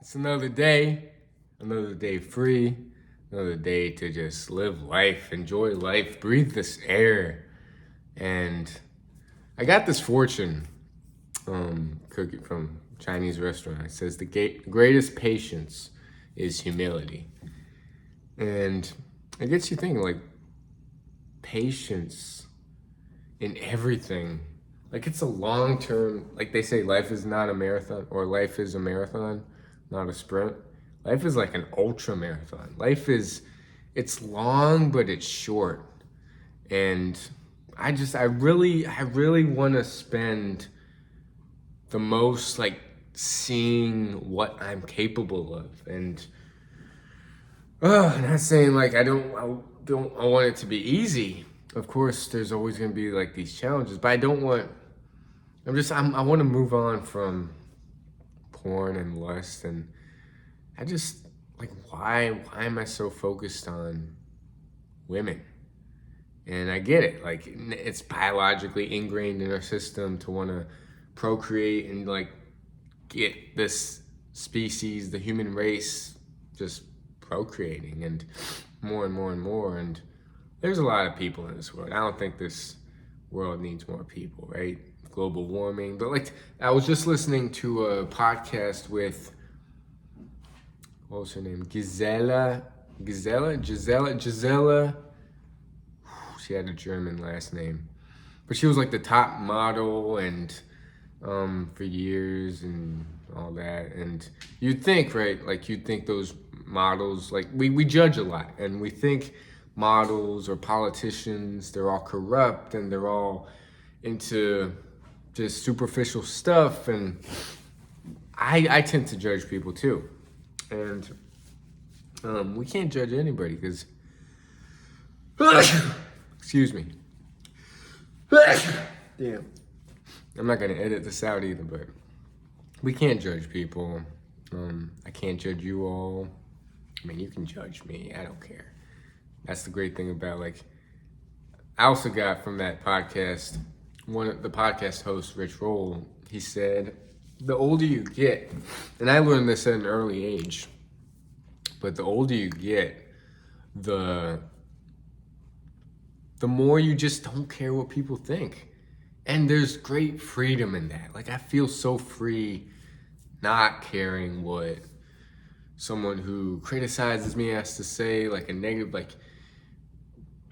It's another day free, another day to just live life, enjoy life, breathe this air. And I got this fortune cookie from a Chinese restaurant. It says the greatest patience is humility. And it gets you thinking, like, patience in everything. Like, it's a long term, like they say, life is not a marathon, or life is a marathon, not a sprint. Life is like an ultra marathon. It's long, but it's short. And I really want to spend the most, like, seeing what I'm capable of. And not saying like I want it to be easy. Of course, there's always going to be like these challenges, but I want to move on from porn and lust. And I just, like, why am I so focused on women? And I get it, like, it's biologically ingrained in our system to want to procreate and, like, get this species, the human race, just procreating and more and more and more. And there's a lot of people in this world. I don't think this world needs more people, right? Global warming. But, like, I was just listening to a podcast with, what was her name? Gisela. She had a German last name, but she was like the top model and for years and all that. And you'd think, right? Like, you'd think those models, like, we judge a lot, and we think models or politicians, they're all corrupt and they're all into just superficial stuff. And I tend to judge people too. And we can't judge anybody because excuse me. Damn. I'm not gonna edit this out either, but we can't judge people. I can't judge you all. I mean, you can judge me. I don't care. That's the great thing about, like, I also got from that podcast, one of the podcast hosts, Rich Roll, he said, the older you get, and I learned this at an early age, but the older you get, the more you just don't care what people think. And there's great freedom in that. Like, I feel so free not caring what someone who criticizes me has to say, like a negative, like,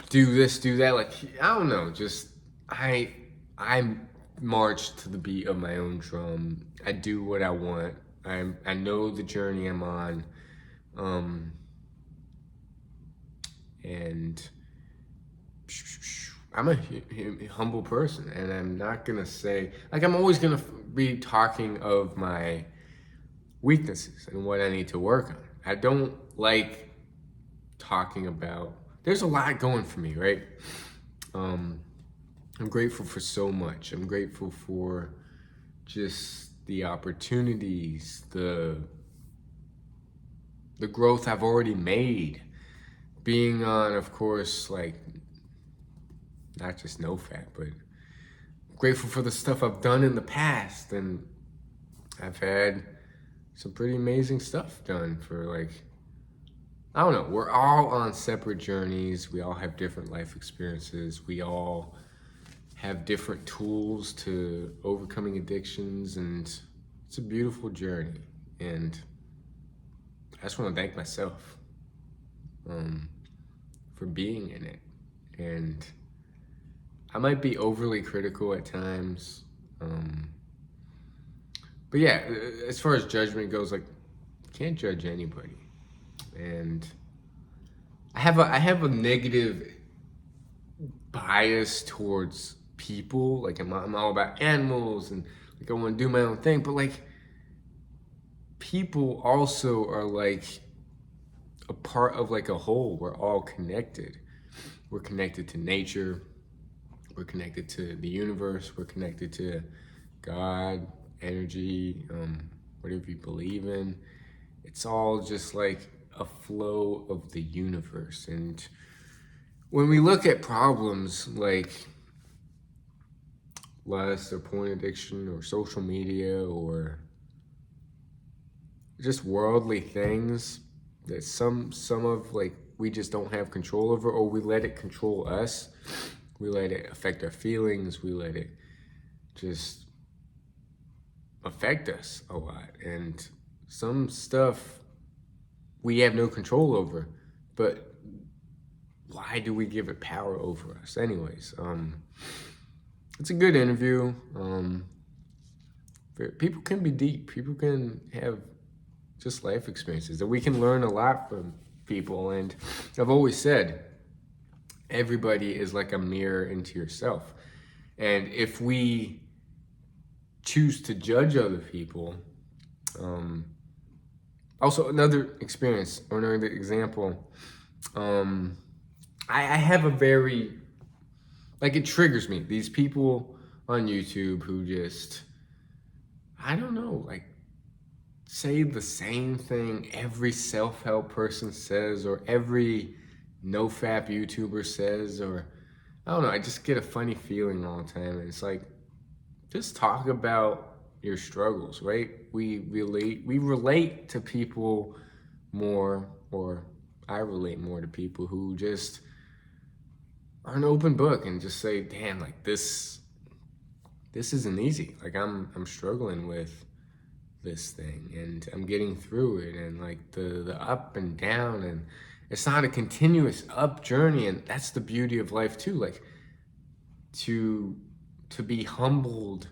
do this, do that. Like, I don't know, just, I march to the beat of my own drum. I do what I want. I know the journey I'm on. And I'm a humble person, and I'm not gonna say, like, I'm always gonna be talking of my weaknesses and what I need to work on. I don't like talking about, there's a lot going for me, right? I'm grateful for so much. I'm grateful for just the opportunities, the growth I've already made, being on, of course, like, not just NoFap, but grateful for the stuff I've done in the past. And I've had some pretty amazing stuff done for, like, I don't know, we're all on separate journeys. We all have different life experiences. We all have different tools to overcoming addictions, and it's a beautiful journey. And I just want to thank myself for being in it. And I might be overly critical at times. But yeah, as far as judgment goes, like, can't judge anybody. And I have a negative bias towards people. Like, I'm all about animals, and, like, I want to do my own thing. But, like, people also are, like, a part of, like, a whole. We're all connected. We're connected to nature. We're connected to the universe. We're connected to God, energy, whatever you believe in. It's all just like a flow of the universe. And when we look at problems like lust or porn addiction or social media or just worldly things that some of like we just don't have control over, or we let it control us. We let it affect our feelings. We let it just affect us a lot. And some stuff we have no control over, but why do we give it power over us anyways? It's a good interview. People can be deep. People can have just life experiences that we can learn a lot from people. And I've always said, everybody is like a mirror into yourself. And if we choose to judge other people, also another experience or another example, I have a very, like, it triggers me. These people on YouTube who just, I don't know, like, say the same thing every self-help person says, or every NoFap YouTuber says, or I don't know, I just get a funny feeling all the time. And it's like, just talk about your struggles, right? We relate to people more, or I relate more to people who just are an open book and just say, damn, like this isn't easy. Like I'm struggling with this thing and I'm getting through it, and like the up and down, and it's not a continuous up journey. And that's the beauty of life too, like to be humbled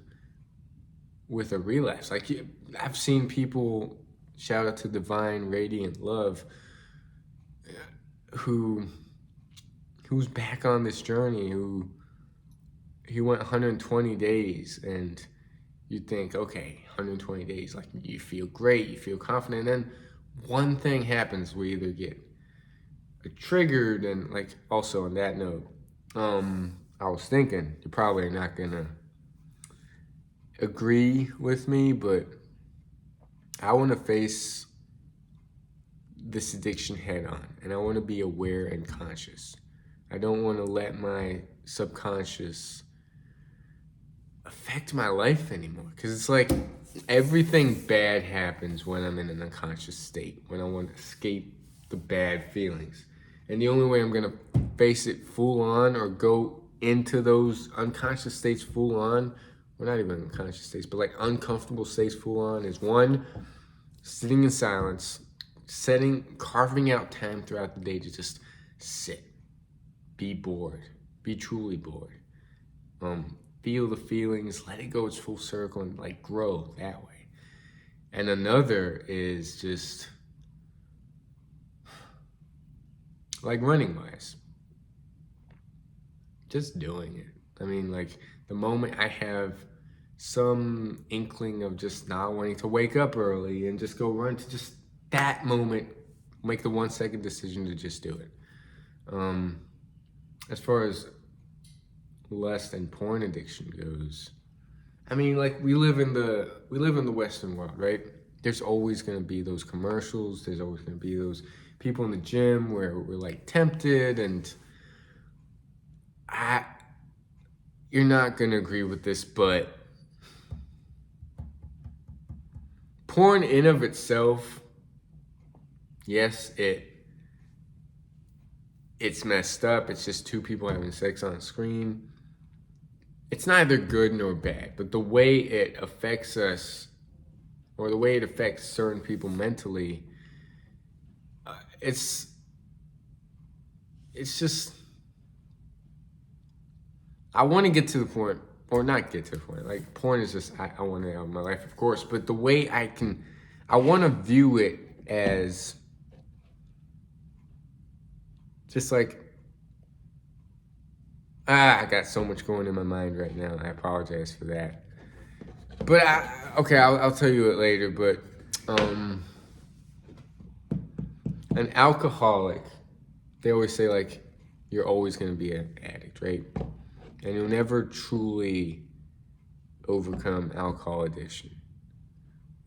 with a relapse. Like I've seen people, shout out to Divine Radiant Love, who's back on this journey, who he went 120 days, and you think, okay, 120 days, like you feel great, you feel confident, and then one thing happens, we either get triggered. And like, also on that note, I was thinking, you're probably not gonna agree with me, but I want to face this addiction head on, and I want to be aware and conscious. I don't want to let my subconscious affect my life anymore, because it's like everything bad happens when I'm in an unconscious state, when I want to escape the bad feelings. And the only way I'm going to face it full on, or go into those unconscious states full on, or not even unconscious states, but like uncomfortable states full on, is one, sitting in silence, carving out time throughout the day to just sit, be bored, be truly bored, feel the feelings, let it go its full circle, and like grow that way. And another is just like running wise, just doing it. I mean, like the moment I have some inkling of just not wanting to wake up early and just go run, to just that moment, make the 1 second decision to just do it. As far as lust and porn addiction goes, I mean, like we live in the Western world, right? There's always gonna be those commercials. There's always gonna be those people in the gym where we're like tempted, and you're not gonna agree with this, but porn in of itself, yes, it's messed up. It's just two people having sex on screen. It's neither good nor bad, but the way it affects us, or the way it affects certain people mentally, it's just, I want to get to the point, or not get to the point, like porn is just, I want it out of my life, of course, but the way I want to view it as just like, I got so much going in my mind right now. I apologize for that. But I'll tell you it later. But an alcoholic, they always say like, you're always going to be an addict, right? And you'll never truly overcome alcohol addiction.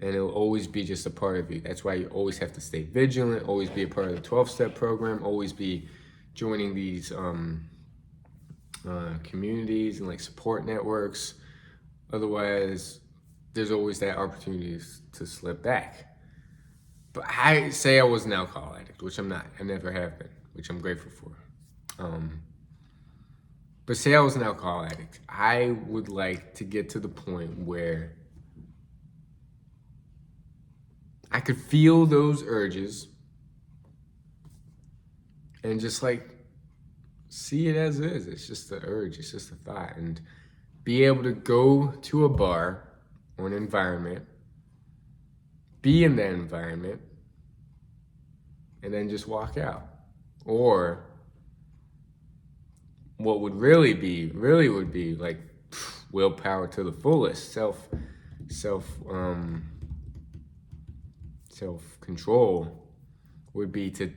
And it'll always be just a part of you. That's why you always have to stay vigilant, always be a part of the 12-step program, always be joining these communities and like support networks. Otherwise, there's always that opportunity to slip back. But I say I was an alcohol addict, which I'm not. I never have been, which I'm grateful for. But say I was an alcohol addict. I would like to get to the point where I could feel those urges and just like see it as it is. It's just an urge, it's just a thought. And be able to go to a bar or an environment, be in that environment, and then just walk out. Or what would really would be like willpower to the fullest, self-control would be to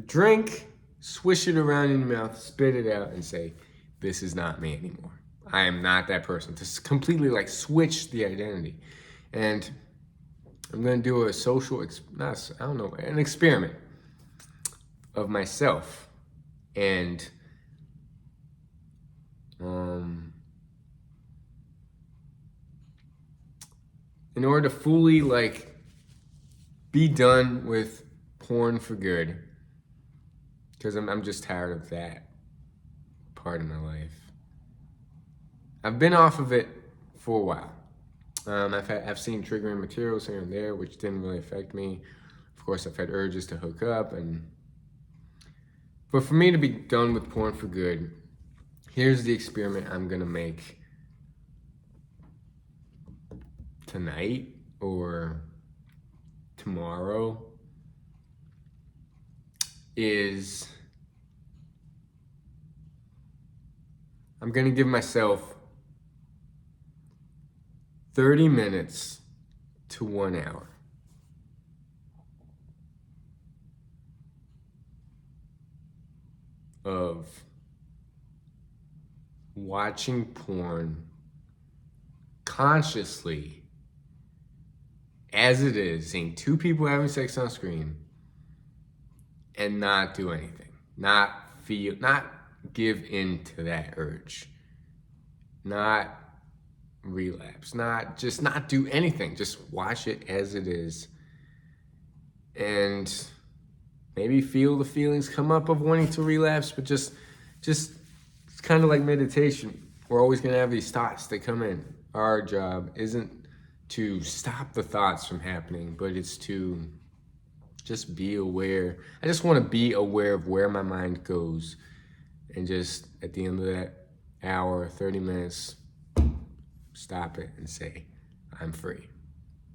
drink, swish it around in your mouth, spit it out, and say, this is not me anymore. I am not that person. To completely like switch the identity. And I'm gonna do a social, an experiment of myself. And in order to fully like be done with porn for good, because I'm just tired of that part of my life. I've been off of it for a while. I've seen triggering materials here and there, which didn't really affect me. Of course, I've had urges to hook up, but for me to be done with porn for good, here's the experiment I'm gonna make tonight or tomorrow. Is I'm gonna give myself 30 minutes to 1 hour of watching porn consciously as it is, seeing two people having sex on screen and not do anything, not give in to that urge, not relapse, not do anything, just watch it as it is, and maybe feel the feelings come up of wanting to relapse, but just it's kind of like meditation. We're always gonna have these thoughts that come in. Our job isn't to stop the thoughts from happening, but it's to just be aware. I just want to be aware of where my mind goes, and just at the end of that hour, 30 minutes, stop it and say, I'm free.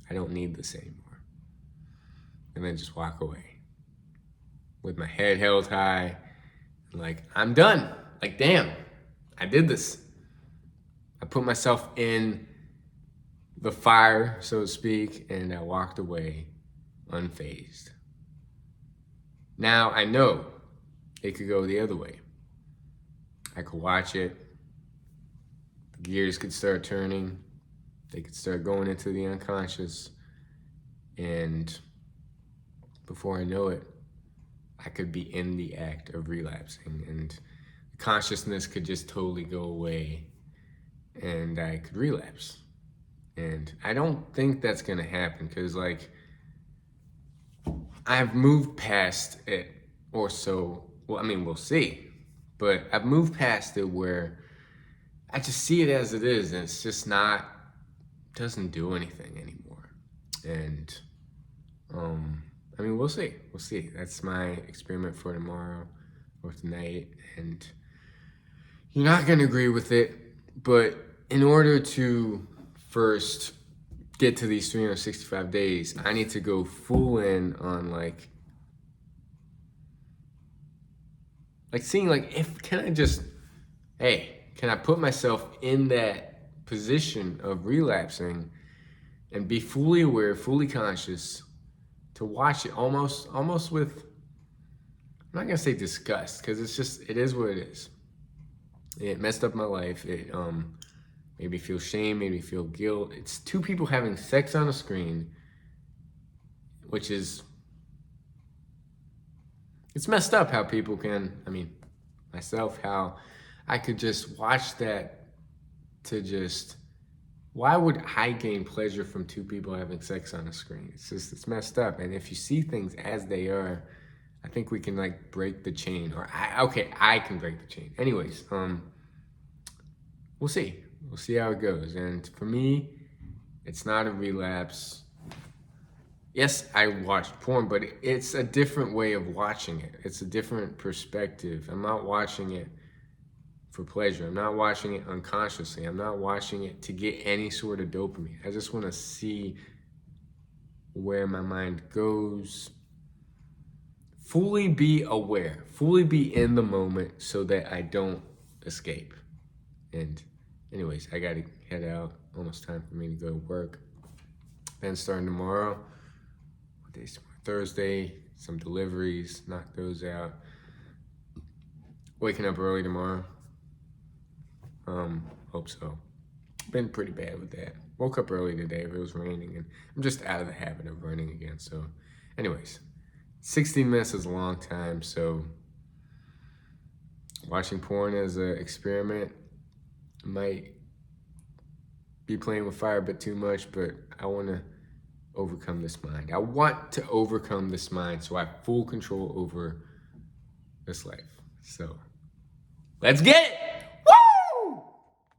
I don't need this anymore. And then just walk away with my head held high, like, I'm done. Like, damn, I did this. I put myself in the fire, so to speak, and I walked away unfazed. Now I know it could go the other way. I could watch it. The gears could start turning. They could start going into the unconscious. And before I know it, I could be in the act of relapsing. And the consciousness could just totally go away. And I could relapse. And I don't think that's going to happen because, like, I've moved past it, or so. Well, I mean, we'll see. But I've moved past it where I just see it as it is, and it's just doesn't do anything anymore. And, I mean, we'll see. We'll see. That's my experiment for tomorrow or tonight. And you're not going to agree with it, but in order to first get to these 365 days, I need to go full in on like seeing like, can I put myself in that position of relapsing and be fully aware, fully conscious to watch it almost with, I'm not gonna say disgust, because it is what it is. It messed up my life. It made me feel shame, made me feel guilt. It's two people having sex on a screen, which is, it's messed up how people can, myself, how I could just watch that to just Why would I gain pleasure from two people having sex on a screen? It's messed up. And if you see things as they are, I think we can like break the chain. I can break the chain. Anyways, we'll see. We'll see how it goes. And for me, it's not a relapse. Yes, I watched porn, but it's a different way of watching it. It's a different perspective. I'm not watching it for pleasure. I'm not watching it unconsciously. I'm not watching it to get any sort of dopamine. I just want to see where my mind goes. Fully be aware, fully be in the moment so that I don't escape. And anyways, I got to head out. Almost time for me to go to work. Then starting tomorrow, what day is tomorrow? Thursday, some deliveries, knock those out. Waking up early tomorrow. Hope so. Been pretty bad with that. Woke up early today, it was raining, and I'm just out of the habit of running again. So, anyways, 16 minutes is a long time, so watching porn as an experiment might be playing with fire a bit too much, but I want to overcome this mind. I want to overcome this mind so I have full control over this life. So, let's get it!